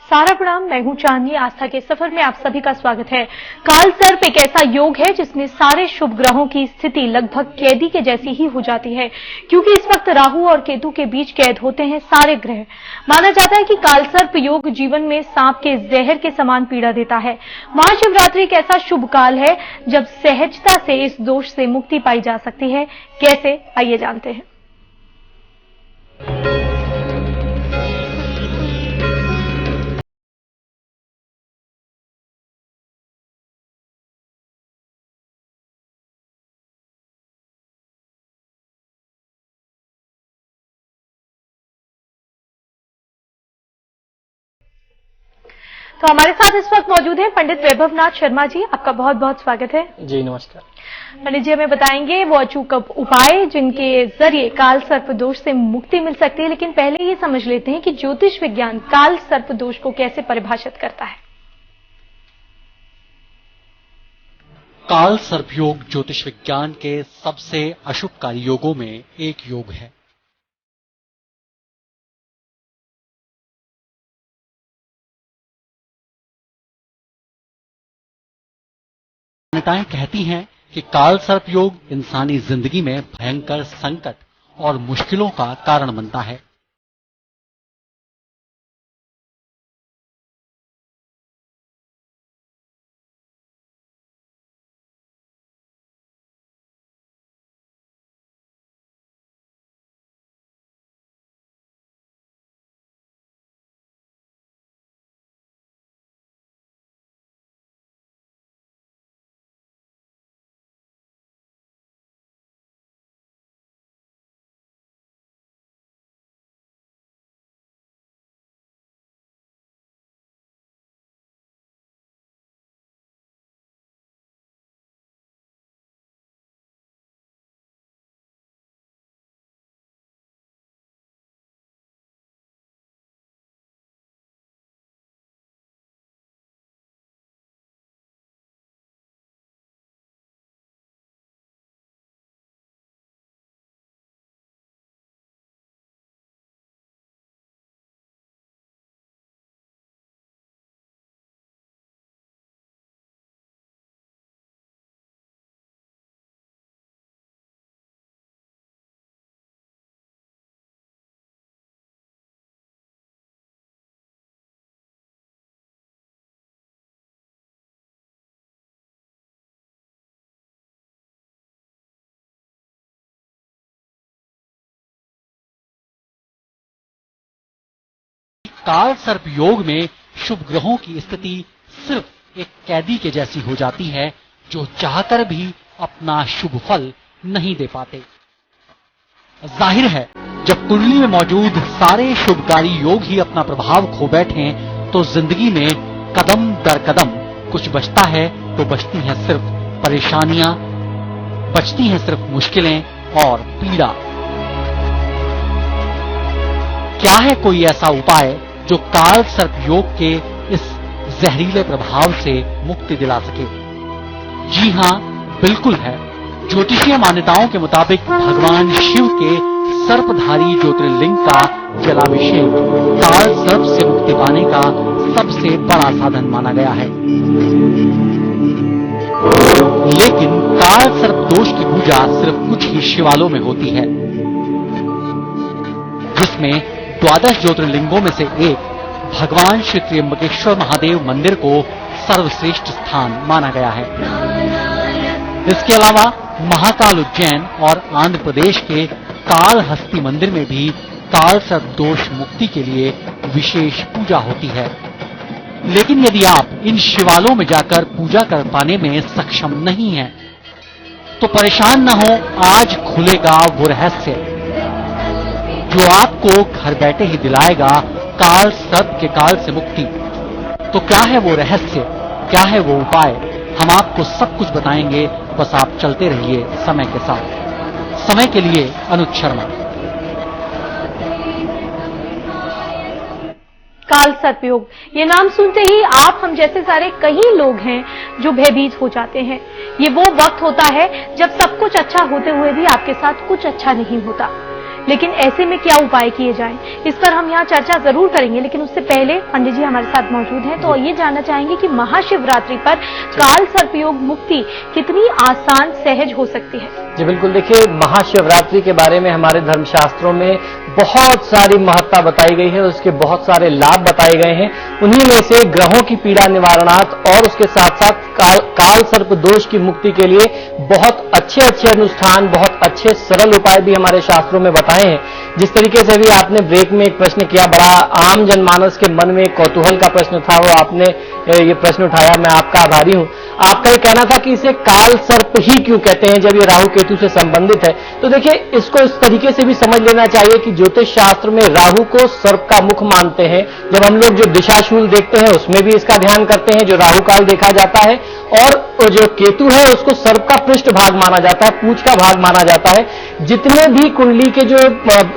सारा प्रणाम, मैं हूं चांदनी। आस्था के सफर में आप सभी का स्वागत है। काल सर्प एक ऐसा योग है जिसमें सारे शुभ ग्रहों की स्थिति लगभग कैदी के जैसी ही हो जाती है, क्योंकि इस वक्त राहु और केतु के बीच कैद होते हैं सारे ग्रह। माना जाता है कि काल सर्प योग जीवन में सांप के जहर के समान पीड़ा देता है। महाशिवरात्रि एक ऐसा शुभ काल है जब सहजता से इस दोष से मुक्ति पाई जा सकती है। कैसे, आइए जानते हैं। तो हमारे साथ इस वक्त मौजूद हैं पंडित वैभव नाथ शर्मा जी। आपका बहुत बहुत स्वागत है। जी नमस्कार। पंडित जी हमें बताएंगे वो अचूक उपाय जिनके जरिए काल सर्प दोष से मुक्ति मिल सकती है, लेकिन पहले ये समझ लेते हैं कि ज्योतिष विज्ञान काल सर्प दोष को कैसे परिभाषित करता है। काल सर्प योग ज्योतिष विज्ञान के सबसे अशुभकारी योगों में एक योग है। मान्यताएं कहती हैं कि काल सर्प योग इंसानी जिंदगी में भयंकर संकट और मुश्किलों का कारण बनता है। काल सर्प योग में शुभ ग्रहों की स्थिति सिर्फ एक कैदी के जैसी हो जाती है, जो चाहकर भी अपना शुभ फल नहीं दे पाते। जाहिर है, जब कुंडली में मौजूद सारे शुभकारी योग ही अपना प्रभाव खो बैठे तो जिंदगी में कदम दर कदम कुछ बचता है तो बचती हैं सिर्फ परेशानियां, बचती हैं सिर्फ मुश्किलें और पीड़ा। क्या है कोई ऐसा उपाय जो काल सर्प योग के इस जहरीले प्रभाव से मुक्ति दिला सके? जी हां, बिल्कुल है। ज्योतिषीय मान्यताओं के मुताबिक भगवान शिव के सर्पधारी ज्योतिर्लिंग का जलाभिषेक काल सर्प से मुक्ति पाने का सबसे बड़ा साधन माना गया है। लेकिन काल सर्प दोष की पूजा सिर्फ कुछ ही शिवालयों में होती है, जिसमें 12 ज्योतिर्लिंगों में से एक भगवान श्री त्र्यंबकेश्वर महादेव मंदिर को सर्वश्रेष्ठ स्थान माना गया है। इसके अलावा महाकाल उज्जैन और आंध्र प्रदेश के कालहस्ती मंदिर में भी काल सर्प दोष मुक्ति के लिए विशेष पूजा होती है। लेकिन यदि आप इन शिवालयों में जाकर पूजा कर पाने में सक्षम नहीं हैं, तो परेशान न हो, आज खुलेगा वो रहस्य जो आपको घर बैठे ही दिलाएगा काल सर्प के काल से मुक्ति। तो क्या है वो रहस्य, क्या है वो उपाय? हम आपको सब कुछ बताएंगे, बस आप चलते रहिए समय के साथ। समय के लिए अनुज शर्मा। काल सर्प योग, ये नाम सुनते ही आप हम जैसे सारे कई लोग हैं जो भयभीत हो जाते हैं। ये वो वक्त होता है जब सब कुछ अच्छा होते हुए भी आपके साथ कुछ अच्छा नहीं होता। लेकिन ऐसे में क्या उपाय किए जाएं, इस पर हम यहाँ चर्चा जरूर करेंगे। लेकिन उससे पहले पंडित जी हमारे साथ मौजूद हैं, तो ये जानना चाहेंगे कि महाशिवरात्रि पर काल सर्पयोग मुक्ति कितनी आसान सहज हो सकती है। जी बिल्कुल, देखिए महाशिवरात्रि के बारे में हमारे धर्मशास्त्रों में बहुत सारी महत्ता बताई गई है, उसके बहुत सारे लाभ बताए गए हैं। उन्हीं में से ग्रहों की पीड़ा निवारणार्थ और उसके साथ साथ काल सर्प दोष की मुक्ति के लिए बहुत अच्छे अनुष्ठान, बहुत अच्छे सरल उपाय भी हमारे शास्त्रों में बताए हैं। जिस तरीके से भी आपने ब्रेक में एक प्रश्न किया, बड़ा आम जनमानस के मन में एक कौतूहल का प्रश्न था, वो आपने ये प्रश्न उठाया, मैं आपका आभारी हूं। आपका ये कहना था कि इसे काल सर्प ही क्यों कहते हैं जब ये राहु केतु से संबंधित है। तो देखिए, इसको इस तरीके से भी समझ लेना चाहिए कि ज्योतिष शास्त्र में राहु को सर्प का मुख मानते हैं। जब हम लोग जो दिशाशूल देखते हैं उसमें भी इसका ध्यान करते हैं, जो राहु काल देखा जाता है, और जो केतु है उसको सर्प का पृष्ठ भाग माना जाता है, पूंछ का भाग माना जाता है। जितने भी कुंडली के जो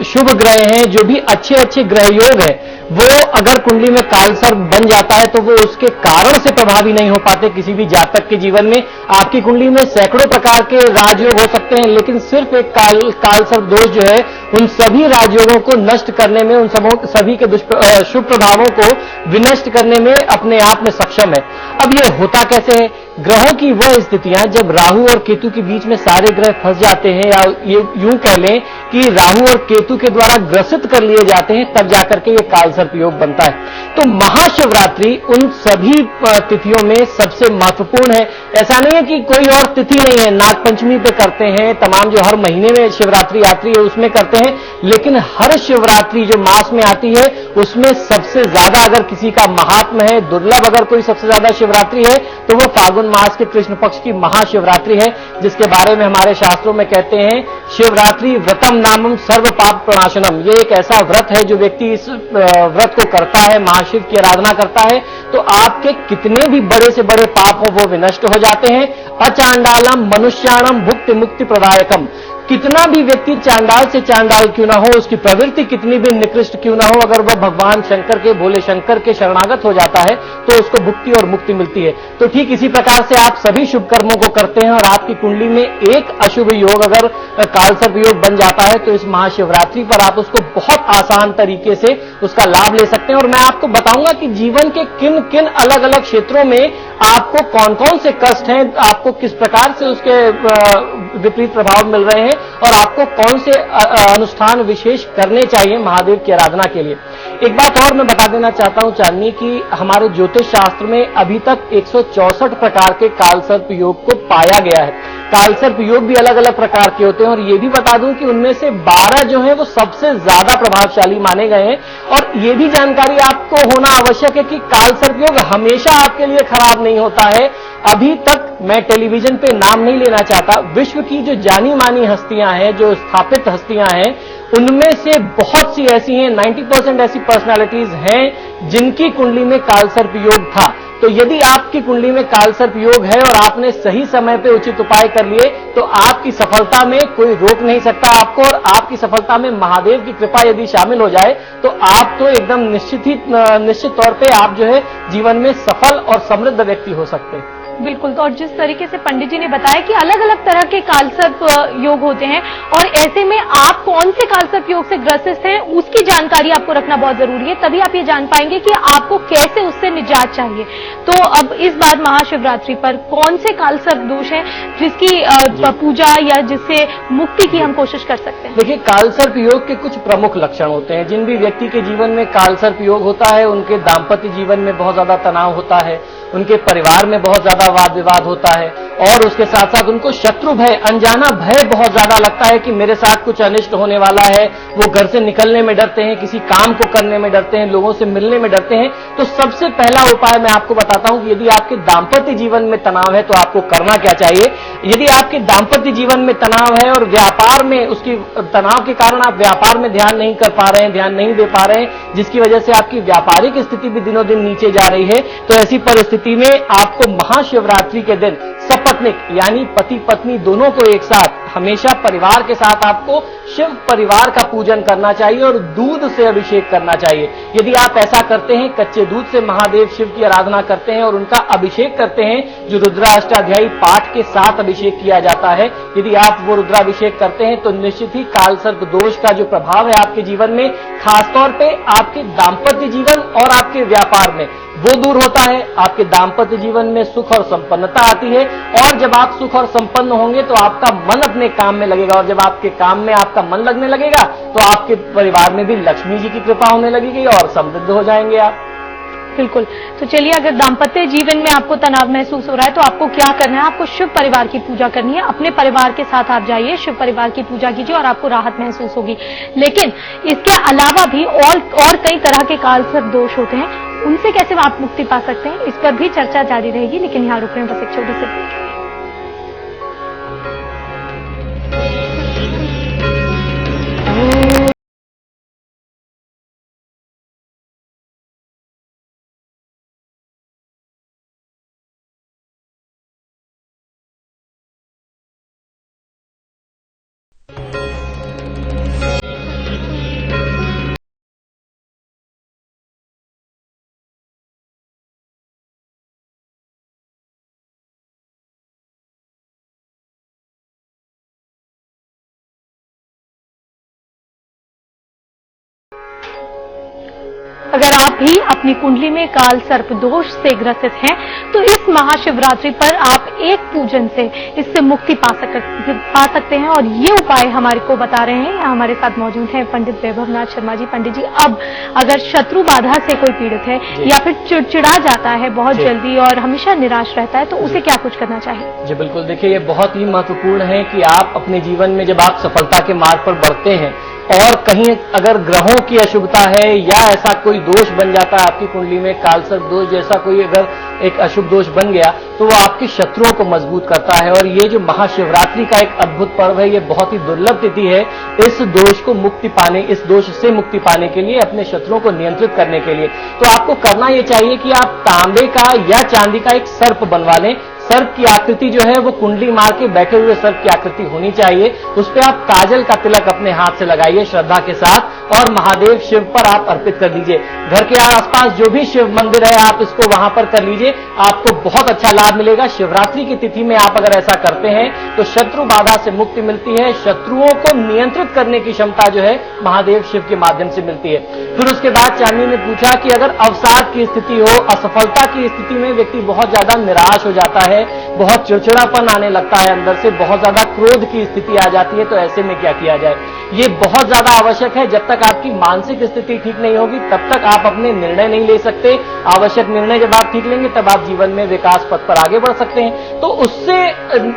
शुभ ग्रह हैं, जो भी अच्छे ग्रह योग है, वो अगर कुंडली में काल सर्प बन जाता है तो वो उसके कारण से प्रभावी नहीं हो पाते किसी भी जातक के जीवन में। आपकी कुंडली में सैकड़ों प्रकार के राजयोग हो सकते हैं, लेकिन सिर्फ एक काल सर्प दोष जो है उन सभी राजयोगों को नष्ट करने में, उन सभी के शुभ प्रभावों को विनष्ट करने में अपने आप में सक्षम है। अब ये होता कैसे है? ग्रहों की वह स्थितियां जब राहु और केतु के बीच में सारे ग्रह फंस जाते हैं, या ये यूं कह लें कि राहु और केतु के द्वारा ग्रसित कर लिए जाते हैं, तब जाकर के ये काल सर्प योग बनता है। तो महाशिवरात्रि उन सभी तिथियों में सबसे महत्वपूर्ण है। ऐसा नहीं है कि कोई और तिथि नहीं है, नागपंचमी पे करते हैं, तमाम जो हर महीने में शिवरात्रि आती है उसमें करते हैं, लेकिन हर शिवरात्रि जो मास में आती है उसमें सबसे ज्यादा अगर किसी का महात्म है, दुर्लभ अगर कोई सबसे ज्यादा शिवरात्रि है, तो वो फागुन मास के कृष्ण पक्ष की महाशिवरात्रि है, जिसके बारे में हमारे शास्त्रों में कहते हैं शिवरात्रि व्रतम नामम सर्व पाप प्रणाशनम। ये एक ऐसा व्रत है, जो व्यक्ति इस व्रत को करता है, महाशिव की आराधना करता है, तो आपके कितने भी बड़े से बड़े पाप हो वो विनष्ट हो जाते हैं। अचांडालम मनुष्याणम भुक्ति मुक्ति प्रदायकम। कितना भी व्यक्ति चांडाल से चांडाल क्यों ना हो, उसकी प्रवृत्ति कितनी भी निकृष्ट क्यों ना हो, अगर वह भगवान शंकर के, भोले शंकर के शरणागत हो जाता है तो उसको भुक्ति और मुक्ति मिलती है। तो ठीक इसी प्रकार से आप सभी शुभ कर्मों को करते हैं, और आपकी कुंडली में एक अशुभ योग अगर काल सर्प योग बन जाता है, तो इस महाशिवरात्रि पर आप उसको बहुत आसान तरीके से उसका लाभ ले सकते हैं। और मैं आपको बताऊंगा कि जीवन के किन किन अलग अलग क्षेत्रों में आपको कौन कौन से कष्ट हैं, आपको किस प्रकार से उसके विपरीत प्रभाव मिल रहे हैं, और आपको कौन से अनुष्ठान विशेष करने चाहिए महादेव की आराधना के लिए। एक बात और मैं बता देना चाहता हूं चांदनी, कि हमारे ज्योतिष शास्त्र में अभी तक 164 प्रकार के काल सर्प योग को पाया गया है। काल सर्प योग भी अलग अलग प्रकार के होते हैं, और ये भी बता दूं कि उनमें से 12 जो है वो सबसे ज्यादा प्रभावशाली माने गए हैं। और ये भी जानकारी आपको होना आवश्यक है कि काल सर्प योग हमेशा आपके लिए खराब नहीं होता है। अभी तक मैं टेलीविजन पे नाम नहीं लेना चाहता, विश्व की जो जानी मानी हस्तियां हैं, जो स्थापित हस्तियां हैं, उनमें से बहुत सी ऐसी हैं, 90% ऐसी पर्सनालिटीज हैं जिनकी कुंडली में काल सर्प योग था। तो यदि आपकी कुंडली में काल सर्प योग है और आपने सही समय पे उचित उपाय कर लिए, तो आपकी सफलता में कोई रोक नहीं सकता आपको। और आपकी सफलता में महादेव की कृपा यदि शामिल हो जाए, तो आप तो एकदम निश्चित तौर पे आप जो है जीवन में सफल और समृद्ध व्यक्ति हो सकते हैं। बिल्कुल। तो और जिस तरीके से पंडित जी ने बताया कि अलग अलग तरह के कालसर्प योग होते हैं, और ऐसे में आप कौन से कालसर्प योग से ग्रसित हैं उसकी जानकारी आपको रखना बहुत जरूरी है, तभी आप ये जान पाएंगे कि आपको कैसे उससे निजात चाहिए। तो अब इस बार महाशिवरात्रि पर कौन से कालसर्प दोष है जिसकी पूजा या जिससे मुक्ति की हम कोशिश कर सकते हैं? देखिए, कालसर्प योग के कुछ प्रमुख लक्षण होते हैं। जिन भी व्यक्ति के जीवन में कालसर्प योग होता है, उनके दाम्पत्य जीवन में बहुत ज्यादा तनाव होता है, उनके परिवार में बहुत ज्यादा वाद विवाद होता है, और उसके साथ साथ उनको शत्रु भय, अनजाना भय बहुत ज्यादा लगता है कि मेरे साथ कुछ अनिष्ट होने वाला है। वो घर से निकलने में डरते हैं, किसी काम को करने में डरते हैं, लोगों से मिलने में डरते हैं। तो सबसे पहला उपाय मैं आपको बताता हूं कि यदि आपके दाम्पत्य जीवन में तनाव है तो आपको करना क्या चाहिए। यदि आपके दाम्पत्य जीवन में तनाव है और व्यापार में उसकी तनाव के कारण आप व्यापार में ध्यान नहीं कर पा रहे हैं, ध्यान नहीं दे पा रहे हैं, जिसकी वजह से आपकी व्यापारिक स्थिति भी दिनों दिन नीचे जा रही है, तो ऐसी परिस्थिति में आपको महाशिवरात्रि के दिन शपथ सपत्निक यानी पति पत्नी दोनों को एक साथ हमेशा परिवार के साथ आपको शिव परिवार का पूजन करना चाहिए और दूध से अभिषेक करना चाहिए। यदि आप ऐसा करते हैं, कच्चे दूध से महादेव शिव की आराधना करते हैं और उनका अभिषेक करते हैं, जो रुद्राष्टाध्यायी पाठ के साथ अभिषेक किया जाता है, यदि आप वो रुद्राभिषेक करते हैं तो निश्चित ही काल सर्प दोष का जो प्रभाव है आपके जीवन में, खासतौर पे आपके दाम्पत्य जीवन और आपके व्यापार में, वो दूर होता है। आपके दाम्पत्य जीवन में सुख और संपन्नता आती है और जब आप सुख और संपन्न होंगे तो आपका मन अपने काम में लगेगा और जब आपके काम में आपका मन लगने लगेगा तो आपके परिवार में भी लक्ष्मी जी की कृपा होने लगेगी और समृद्ध हो जाएंगे आप। बिल्कुल। तो चलिए, अगर दाम्पत्य जीवन में आपको तनाव महसूस हो रहा है तो आपको क्या करना है? आपको शिव परिवार की पूजा करनी है। अपने परिवार के साथ आप जाइए, शिव परिवार की पूजा कीजिए और आपको राहत महसूस होगी। लेकिन इसके अलावा भी और कई तरह के काल सर्प दोष होते हैं, उनसे कैसे आप मुक्ति पा सकते हैं, इस पर भी चर्चा जारी रहेगी। लेकिन यहाँ रुक रहे हैं बस एक छोटे से ब्रेक। अगर आप भी अपनी कुंडली में काल सर्प दोष से ग्रसित हैं तो इस महाशिवरात्रि पर आप एक पूजन से इससे मुक्ति पा सकते हैं और ये उपाय हमारे को बता रहे हैं। हमारे साथ मौजूद हैं पंडित वैभवनाथ शर्मा जी। पंडित जी, अब अगर शत्रु बाधा से कोई पीड़ित है या फिर चिड़चिड़ा जाता है बहुत जल्दी और हमेशा निराश रहता है तो उसे क्या कुछ करना चाहिए? जी बिल्कुल, देखिए ये बहुत ही महत्वपूर्ण है कि आप अपने जीवन में जब आप सफलता के मार्ग पर बढ़ते हैं और कहीं अगर ग्रहों की अशुभता है या ऐसा कोई दोष बन जाता है आपकी कुंडली में, कालसर्प दोष जैसा कोई अगर एक अशुभ दोष बन गया तो वो आपके शत्रुओं को मजबूत करता है। और ये जो महाशिवरात्रि का एक अद्भुत पर्व है, ये बहुत ही दुर्लभ तिथि है इस दोष को मुक्ति पाने, इस दोष से मुक्ति पाने के लिए, अपने शत्रुओं को नियंत्रित करने के लिए। तो आपको करना ये चाहिए कि आप तांबे का या चांदी का एक सर्प बनवा लें। सर्प की आकृति जो है वो कुंडली मार के बैठे हुए सर्प की आकृति होनी चाहिए। उस पर आप काजल का तिलक अपने हाथ से लगाइए श्रद्धा के साथ और महादेव शिव पर आप अर्पित कर दीजिए। घर के आसपास जो भी शिव मंदिर है आप इसको वहां पर कर लीजिए, आपको बहुत अच्छा लाभ मिलेगा। शिवरात्रि की तिथि में आप अगर ऐसा करते हैं तो शत्रु बाधा से मुक्ति मिलती है, शत्रुओं को नियंत्रित करने की क्षमता जो है महादेव शिव के माध्यम से मिलती है। फिर उसके बाद चांदी ने पूछा कि अगर अवसाद की स्थिति हो, असफलता की स्थिति में व्यक्ति बहुत ज्यादा निराश हो जाता है, बहुत चिड़चिड़ापन आने लगता है, अंदर से बहुत ज्यादा क्रोध की स्थिति आ जाती है, तो ऐसे में क्या किया जाए? ये बहुत ज्यादा आवश्यक है। जब तक आपकी मानसिक स्थिति ठीक नहीं होगी तब तक आप अपने निर्णय नहीं ले सकते। आवश्यक निर्णय जब आप ठीक लेंगे तब आप जीवन में विकास पथ पर आगे बढ़ सकते हैं। तो उससे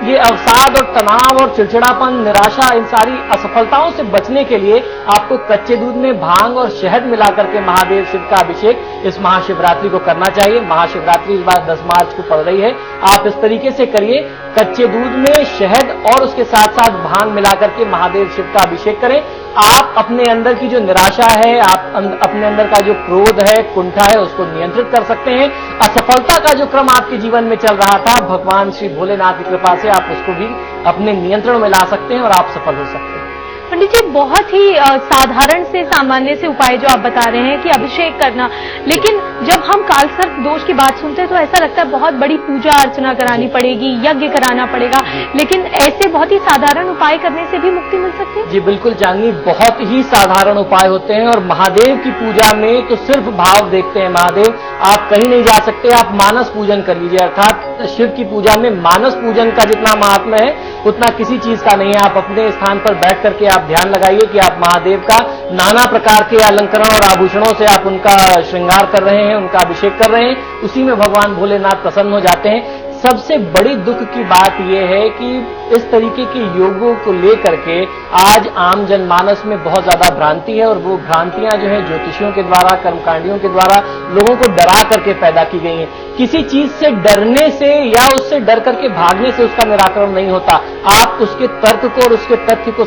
ये अवसाद और तनाव और चिड़चिड़ापन, निराशा, इन सारी असफलताओं से बचने के लिए आपको कच्चे दूध में भांग और शहद मिला करके महादेव शिव का अभिषेक इस महाशिवरात्रि को करना चाहिए। महाशिवरात्रि इस बार 10 मार्च को पड़ रही है। आप इस तरीके से करिए, कच्चे दूध में शहद और उसके साथ साथ भांग मिला करके महादेव शिव का अभिषेक करें। आप अपने अंदर की जो निराशा है, आप अपने अंदर का जो क्रोध है, कुंठा है, उसको नियंत्रित कर सकते हैं। असफलता का जो क्रम आपके जीवन में चल रहा था, भगवान श्री भोलेनाथ की कृपा से आप उसको भी अपने नियंत्रण में ला सकते हैं और आप सफल हो सकते हैं। पंडित जी, बहुत ही साधारण से सामान्य से उपाय जो आप बता रहे हैं कि अभिषेक करना, लेकिन जब हम कालसर्प दोष की बात सुनते हैं तो ऐसा लगता है बहुत बड़ी पूजा अर्चना करानी पड़ेगी, यज्ञ कराना पड़ेगा, लेकिन ऐसे बहुत ही साधारण उपाय करने से भी मुक्ति मिल सकती है? जी बिल्कुल जानवी, बहुत ही साधारण उपाय होते हैं और महादेव की पूजा में तो सिर्फ भाव देखते हैं। महादेव आप कहीं नहीं जा सकते, आप मानस पूजन कर लीजिए। अर्थात शिव की पूजा में मानस पूजन का जितना महात्म्य है उतना किसी चीज का नहीं है। आप अपने स्थान पर बैठ करके आप ध्यान लगाइए कि आप महादेव का नाना प्रकार के अलंकरण और आभूषणों से आप उनका श्रृंगार कर रहे हैं, उनका अभिषेक कर रहे हैं, उसी में भगवान भोलेनाथ प्रसन्न हो जाते हैं। सबसे बड़ी दुख की बात यह है कि इस तरीके के योगों को लेकर के आज आम जनमानस में बहुत ज्यादा भ्रांति है और वो भ्रांतियां जो है ज्योतिषियों के द्वारा, कर्मकांडियों के द्वारा लोगों को डरा करके पैदा की गई हैं। किसी चीज से डरने से या उससे डर करके भागने से उसका निराकरण नहीं होता। आप उसके तर्क को और उसके तथ्य को